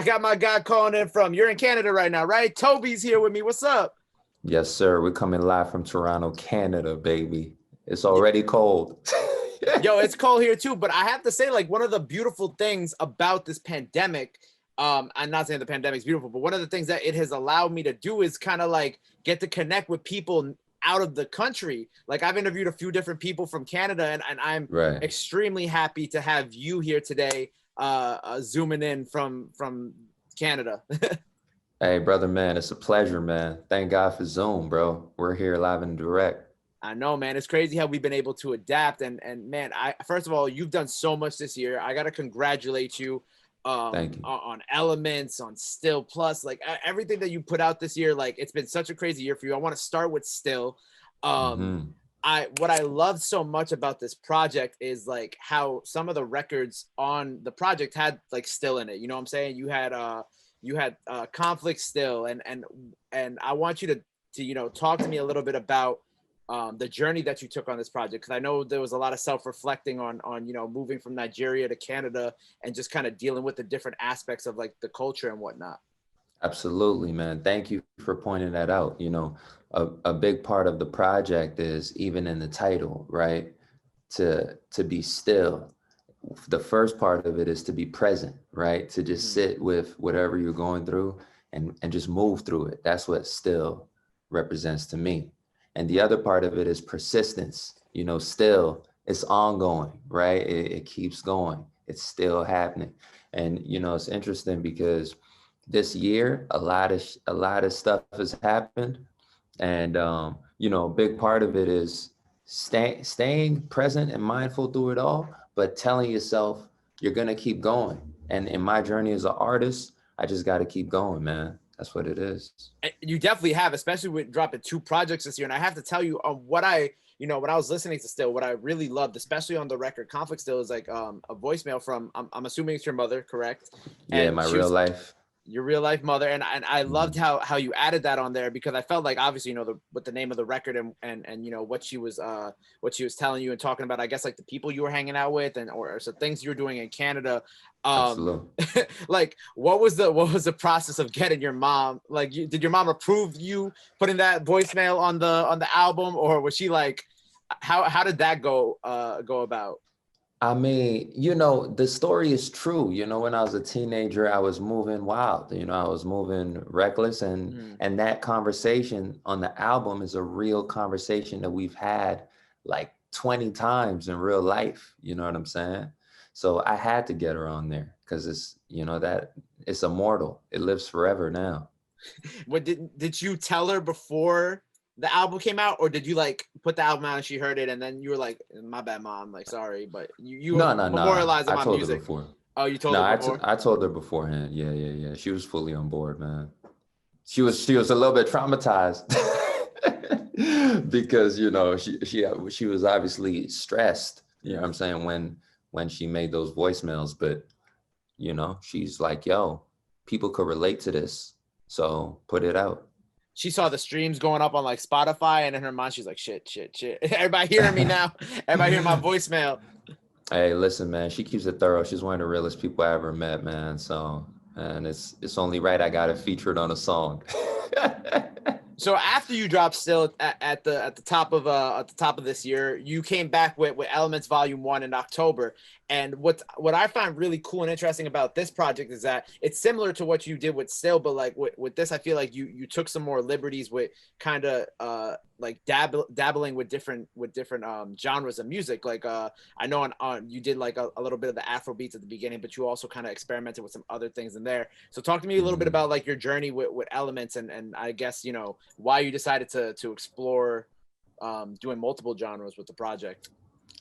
I got my guy calling in from, you're in Canada right now, right? TOBi's here with me. What's up? Yes, sir. We're coming live from Toronto, Canada, baby. It's already cold. Yo, it's cold here too, but I have to say, like, one of the beautiful things about this pandemic, I'm not saying the pandemic's beautiful, but one of the things that it has allowed me to do is kind of like get to connect with people out of the country. Like, I've interviewed a few different people from Canada, and I'm Right. extremely happy to have you here today, zooming in from Canada. Hey, brother, man, it's a pleasure, man. Thank God for Zoom, bro. We're here live and direct. I know, man. It's crazy how we've been able to adapt. And man, I first of all, you've done so much this year. I gotta congratulate you Thank you. on Elements, on Still Plus, like everything that you put out this year. Like, it's been such a crazy year for you. I want to start with Still. Um, hmm what I love so much about this project is like how some of the records on the project had like Still in it. You know what I'm saying? You had Conflict Still, and I want you to talk to me a little bit about the journey that you took on this project, because I know there was a lot of self-reflecting on moving from Nigeria to Canada and just kind of dealing with the different aspects of like the culture and whatnot. Absolutely, man. Thank you for pointing that out. A big part of the project is even in the title, right? To be still. The first part of it is to be present, right? To just Mhm. sit with whatever you're going through and just move through it. That's what still represents to me. And the other part of it is persistence. Still, it's ongoing, right? It keeps going. It's still happening. And it's interesting because this year a lot of stuff has happened, and a big part of it is staying present and mindful through it all, but telling yourself you're gonna keep going. And in my journey as an artist, I just got to keep going, man. That's what it is. You definitely have, especially with dropping two projects this year. And I have to tell you, when I was listening to Still, what I really loved, especially on the record, Conflict Still, is like a voicemail from, I'm assuming it's your mother, correct? Yeah, And my she real was life. your real life mother, and I loved Mhm. how you added that on there, because I felt like, obviously, with the name of the record, and what she was telling you and talking about, I guess, like the people you were hanging out with, and or some things you were doing in Canada. um Absolutely. like, what was the process of getting your mom, like, did your mom approve you putting that voicemail on the album, or was she like, how did that go about? I mean, the story is true. When I was a teenager, I was moving wild. I was moving reckless, and Mm. and that conversation on the album is a real conversation that we've had like 20 times in real life. You know what I'm saying? So I had to get her on there because that it's immortal. It lives forever now. What did you tell her before the album came out, or did you like put the album out and she heard it and then you were like, my bad, mom, like, sorry, but you No, no, no. memorializing I my told her music? before. Oh, you told No, her before? I told her beforehand. Yeah, yeah, yeah. She was fully on board, man. She was a little bit traumatized because she was obviously stressed. You know what I'm saying, when she made those voicemails, but she's like, yo, people could relate to this, so put it out. She saw the streams going up on like Spotify, and in her mind she's like, shit, shit, shit. Everybody hearing me now. Everybody hearing my voicemail. Hey, listen, man, she keeps it thorough. She's one of the realest people I ever met, man. So, and it's only right I got it featured on a song. So after you dropped Still at the top of this year, you came back with Elements Volume 1 in October. And what I find really cool and interesting about this project is that it's similar to what you did with Still, but like with this, I feel like you took some more liberties with kind of like dabbling with different genres of music. Like, I know on you did like a little bit of the Afro beats at the beginning, but you also kind of experimented with some other things in there. So talk to me a little bit Mhm. about like your journey with Elements, and I guess why you decided to explore doing multiple genres with the project.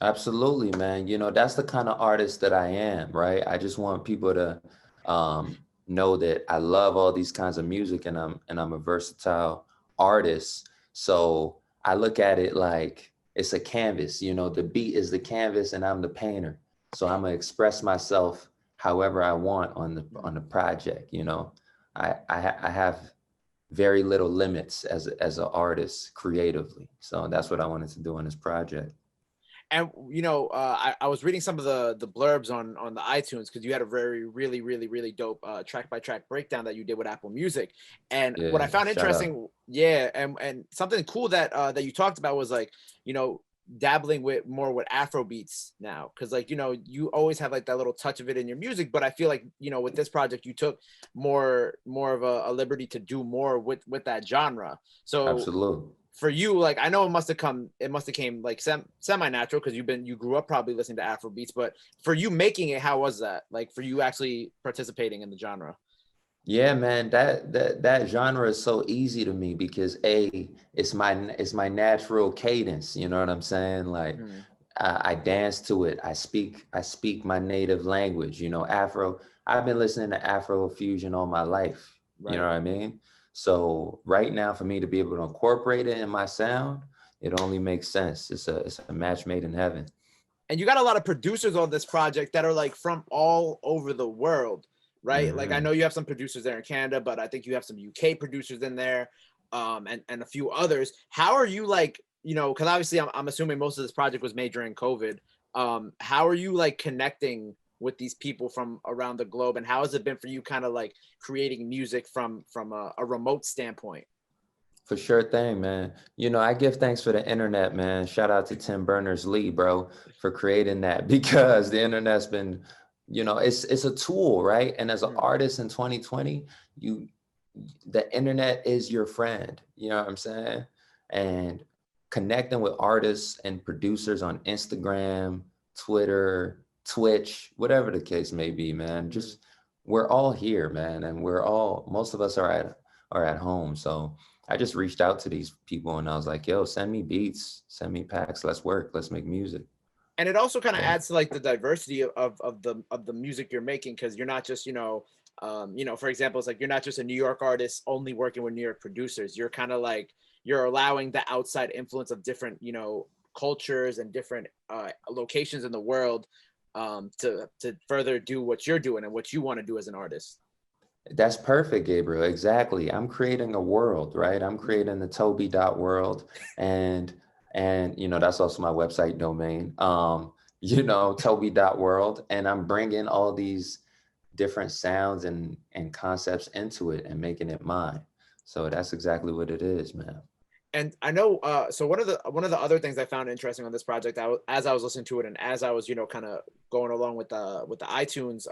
Absolutely, man. That's the kind of artist that I am, right? I just want people to know that I love all these kinds of music, and I'm a versatile artist. So I look at it like it's a canvas. The beat is the canvas, and I'm the painter. So I'm gonna express myself however I want on the project. I have very little limits as an artist creatively. So that's what I wanted to do on this project. And you know, I was reading some of the blurbs on the iTunes because you had a very really dope track by track breakdown that you did with Apple Music. And what I Yeah, found shout out. interesting, yeah, and something cool that that you talked about was like, you know, dabbling with more with Afro beats now, because like, you know, you always have like that little touch of it in your music, but I feel like, you know, with this project you took more of a liberty to do more with that genre. So Absolutely. for you, like I know it must have came like semi natural because you grew up probably listening to Afro beats, but for you making it, how was that? Like for you actually participating in the genre? Yeah, man, that genre is so easy to me because it's my natural cadence. You know what I'm saying? Like Mhm. I dance to it. I speak my native language. You know, Afro. I've been listening to Afro fusion all my life. You know Right. what I mean? So right now, for me to be able to incorporate it in my sound, it only makes sense. It's a match made in heaven. And you got a lot of producers on this project that are like from all over the world, right? Like I Hmm. know you have some producers there in Canada, but I think you have some UK producers in there, and a few others. How are you like, you know, because obviously I'm assuming most of this project was made during COVID. How are you like connecting with these people from around the globe, and how has it been for you, kind of like creating music from a remote standpoint? For sure thing, man. You know, I give thanks for the internet, man. Shout out to Tim Berners-Lee, bro, for creating that because the internet's been, it's a tool, right? And as an Mhm. artist in 2020, you the internet is your friend. You know what I'm saying? And connecting with artists and producers on Instagram, Twitter, Twitch, whatever the case may be, man. Mhm. Just we're all here, man, and most of us are at home. So I just reached out to these people and I was like, yo, send me beats, send me packs, let's work, let's make music. And it also kind of Yeah. adds to like the diversity of the music you're making, because you're not just, you know, for example, it's like you're not just a New York artist only working with New York producers. You're kind of like you're allowing the outside influence of different, you know, cultures and different locations in the world, to further do what you're doing and what you want to do as an artist. That's perfect, Gabriel. Exactly. I'm creating a world, right? I'm Mhm. creating the TOBi.world. And that's also my website domain. TOBi.world. And I'm bringing all these different sounds and concepts into it and making it mine. So that's exactly what it is, man. And I know, so one of the other things I found interesting on this project, as I was listening to it and as I was, you know, kind of going along with the iTunes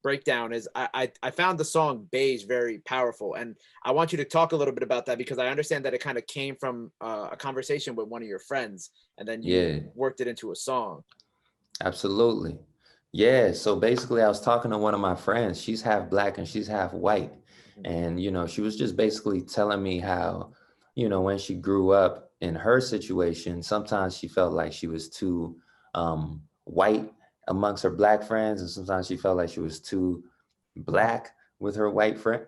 breakdown, is I found the song "Beige" very powerful, and I want you to talk a little bit about that because I understand that it kind of came from a conversation with one of your friends, and then you Yeah. worked it into a song. Absolutely. Yeah. So basically, I was talking to one of my friends. She's half black and she's half white. Mhm. And, she was just basically telling me how, when she grew up in her situation, sometimes she felt like she was too white amongst her black friends. And sometimes she felt like she was too black with her white friend.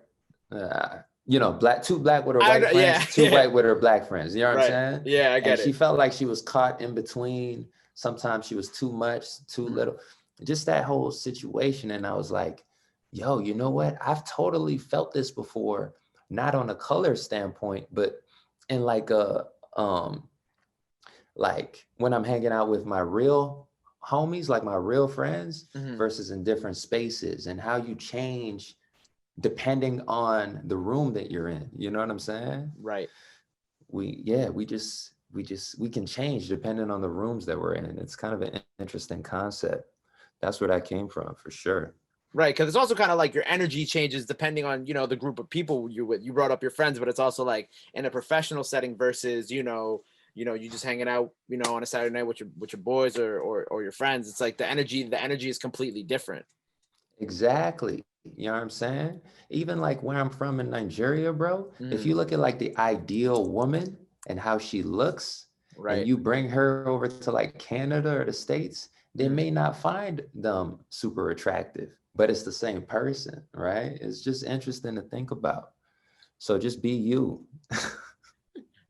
Too black with her white Yeah, friends, too yeah, white with her black friends. You know what I'm right, saying? yeah, I And get she it. felt like she was caught in between. Sometimes she was too much, too Mhm. little, just that whole situation. And I was like, yo, you know what? I've totally felt this before, not on a color standpoint, but in um, like when I'm hanging out with my real homies, like my real friends, Mhm. versus in different spaces and how you change depending on the room that you're in. You know what I'm saying? Right. We can change depending on the rooms that we're in. It's kind of an interesting concept. That's where that came from for sure. Right, because it's also kind of like your energy changes depending on, you know, the group of people you're with. You brought up your friends, but it's also like in a professional setting versus, you just hanging out, you know, on a Saturday night with your boys or your friends. It's like the energy is completely different. Exactly. You know what I'm saying? Even like where I'm from in Nigeria, bro, if Mm, you look at like the ideal woman and how she looks, and right. you bring her over to like Canada or the States, they Mm. may not find them super attractive, but it's the same person, right? It's just interesting to think about. So just be you.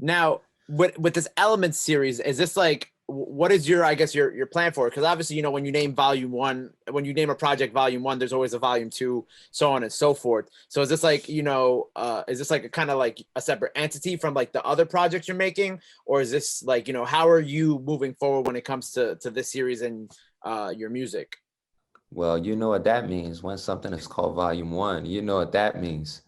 Now, with this Element series, is this like what is your, I guess, your plan for it? Because obviously, you know, when you name volume one, when you name a project volume one, there's always a volume two, so on and so forth. So is this like, you know, is this like a kind of like a separate entity from like the other projects you're making, or is this like, you know, how are you moving forward when it comes to this series and your music? Well, you know what that means when something is called volume one. You know what that means.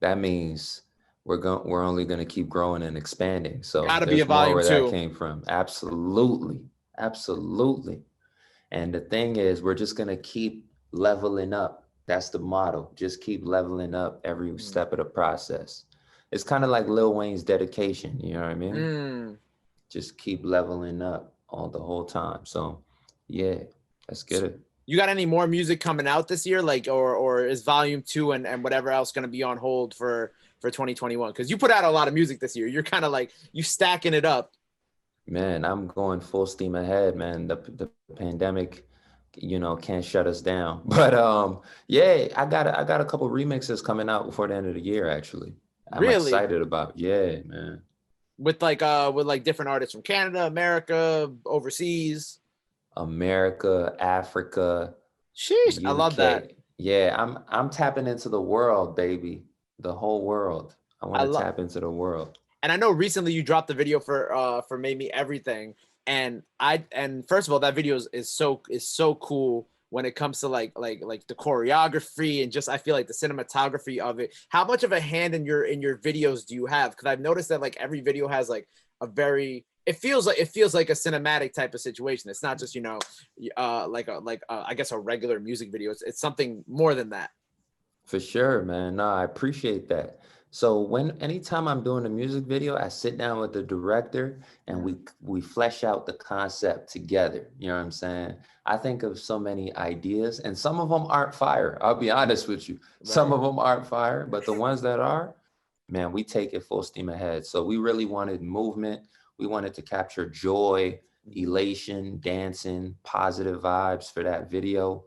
That means we're only going to keep growing and expanding. So Got to be a there's more volume where that two. came from. Absolutely. Absolutely. And the thing is, we're just going to keep leveling up. That's the motto. Just keep leveling up every step of the process. It's kind of like Lil Wayne's dedication. You know what I mean? Mm. Just keep leveling up all the whole time. So yeah, let's get it. You got any more music coming out this year, like, or is volume two and whatever else going to be on hold for 2021? Because you put out a lot of music this year. You're kind of like you stacking it up. Man, I'm going full steam ahead, man. The pandemic, you know, can't shut us down. But yeah, I got a couple remixes coming out before the end of the year, actually. I'm Really, excited about. Yeah, man. with like different artists from Canada, America, overseas. America, Africa, Sheesh, I love that. UK. Yeah, I'm tapping into the world, baby. The whole world. I want I to love, tap into the world. and I know recently you dropped the video for Made Me Everything, and first of all, that video is so cool when it comes to like the choreography and just I feel like the cinematography of it. How much of a hand in your videos do you have? Because I've noticed that like every video has like a very it feels like a cinematic type of situation. It's not just, you know, I guess a regular music video. It's something more than that. For sure, man. No, I appreciate that. So anytime I'm doing a music video, I sit down with the director and we flesh out the concept together. You know what I'm saying? I think of so many ideas and some of them aren't fire. I'll be honest with you. Some Right. of them aren't fire, but the ones that are, man, we take it full steam ahead. So we really wanted movement. We wanted to capture joy, elation, dancing, positive vibes for that video.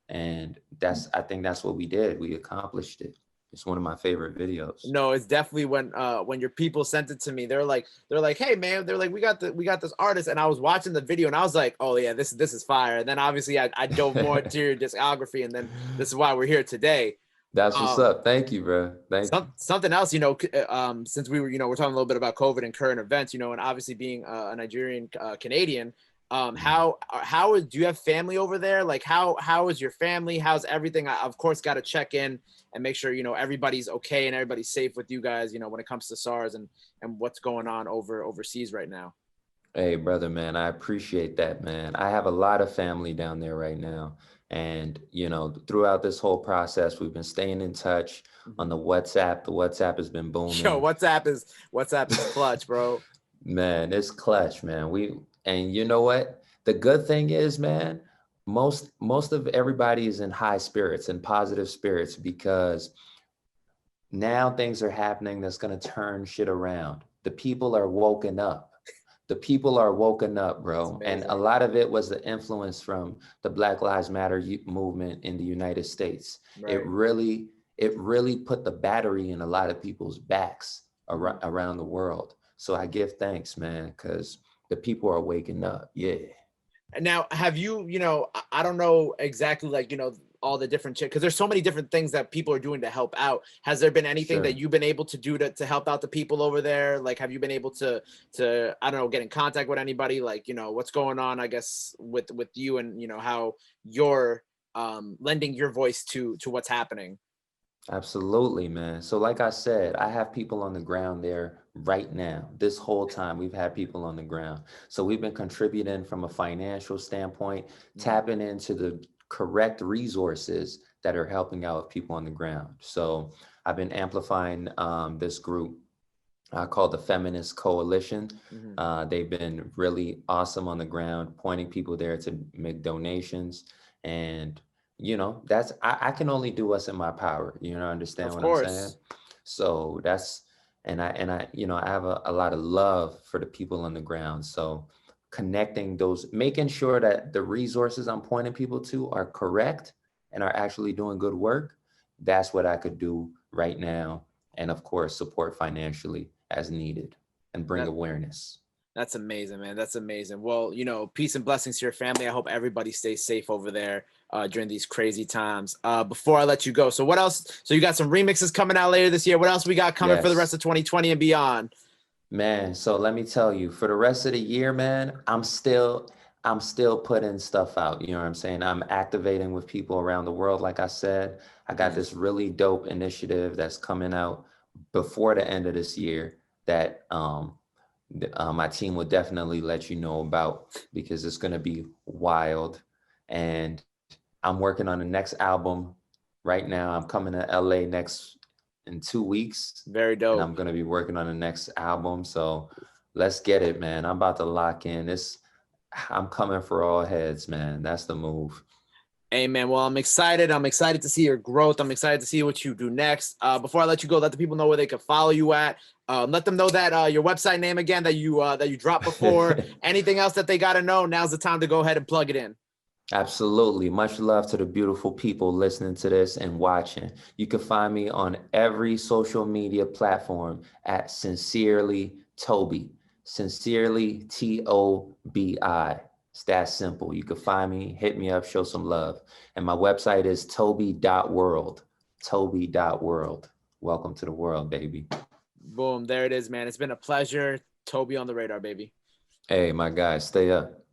And I think that's what we did. We accomplished it. It's one of my favorite videos. No, it's definitely when your people sent it to me, they're like, hey man, they're like, we got this artist, and I was watching the video and I was like, oh yeah, this is fire. And then obviously I dove more into your discography, and then this is why we're here today. That's what's Um, up. Thank you, bro. Thank you. something else, you know, since we were, you know, we're talking a little bit about COVID and current events, you know, and obviously being a Nigerian Canadian, how is, do you have family over there? Like how is your family? How's everything? I of course got to check in and make sure, you know, everybody's okay and everybody's safe with you guys, you know, when it comes to SARS and what's going on overseas right now. Hey, brother, man, I appreciate that, man. I have a lot of family down there right now. And, you know, throughout this whole process, we've been staying in touch on the WhatsApp. The WhatsApp has been Yo, booming. WhatsApp is clutch, bro. Man, it's clutch, man. And you know what? The good thing is, man, most of everybody is in high spirits and positive spirits because now things are happening that's going to turn shit around. The people are woken up. The people are woken up, bro. And a lot of it was the influence from the Black Lives Matter movement in the United States. Right. It really put the battery in a lot of people's backs around the world. So I give thanks, man, because the people are waking up. Yeah. Now, have you, you know, I don't know exactly like, you know, all the different because there's so many different things that people are doing to help out. Has there been anything that Sure. you've been able to do to help out the people over there? Like, have you been able to, I don't know, get in contact with anybody? Like, you know, what's going on, I guess, with you and, you know, how you're lending your voice to what's happening. Absolutely, man. So like I said, I have people on the ground there right now. This whole time we've had people on the ground. So we've been contributing from a financial standpoint, tapping into the correct resources that are helping out people on the ground. So I've been amplifying this group called the Feminist Coalition. They've been really awesome on the ground, pointing people there to make donations. And you know, I can only do what's in my power. You know, understand Of what I'm saying? course. So and I, you know, I have a lot of love for the people on the ground. So connecting those, making sure that the resources I'm pointing people to are correct and are actually doing good work. That's what I could do right now. And of course, support financially as needed and bring That awareness. That's amazing, man. That's amazing. Well, you know, peace and blessings to your family. I hope everybody stays safe over there during these crazy times. Before I let you go, so what else? So you got some remixes coming out later this year. What else we got coming for the rest Yes. of 2020 and beyond? Man, so let me tell you, for the rest of the year, man, I'm still putting stuff out. You know what I'm saying? I'm activating with people around the world. Like I said, I got Mm. this really dope initiative that's coming out before the end of this year that my team will definitely let you know about because it's going to be wild. And I'm working on the next album right now. I'm coming to LA next in 2 weeks, Very and dope. I'm gonna be working on the next album. So let's get it, man. I'm about to lock in. This I'm coming for all heads, man. That's the move. Hey, man. Well, I'm excited. I'm excited to see your growth. I'm excited to see what you do next. Before I let you go, let the people know where they can follow you at. Let them know that your website name again that you dropped before. Anything else that they got to know? Now's the time to go ahead and plug it in. Absolutely. Much love to the beautiful people listening to this and watching. You can find me on every social media platform at Sincerely Toby. Sincerely TOBi. It's that simple. You can find me, hit me up, show some love. And my website is tobi.world. Tobi.world. Welcome to the world, baby. Boom. There it is, man. It's been a pleasure. TOBi on the radar, baby. Hey, my guy, stay up.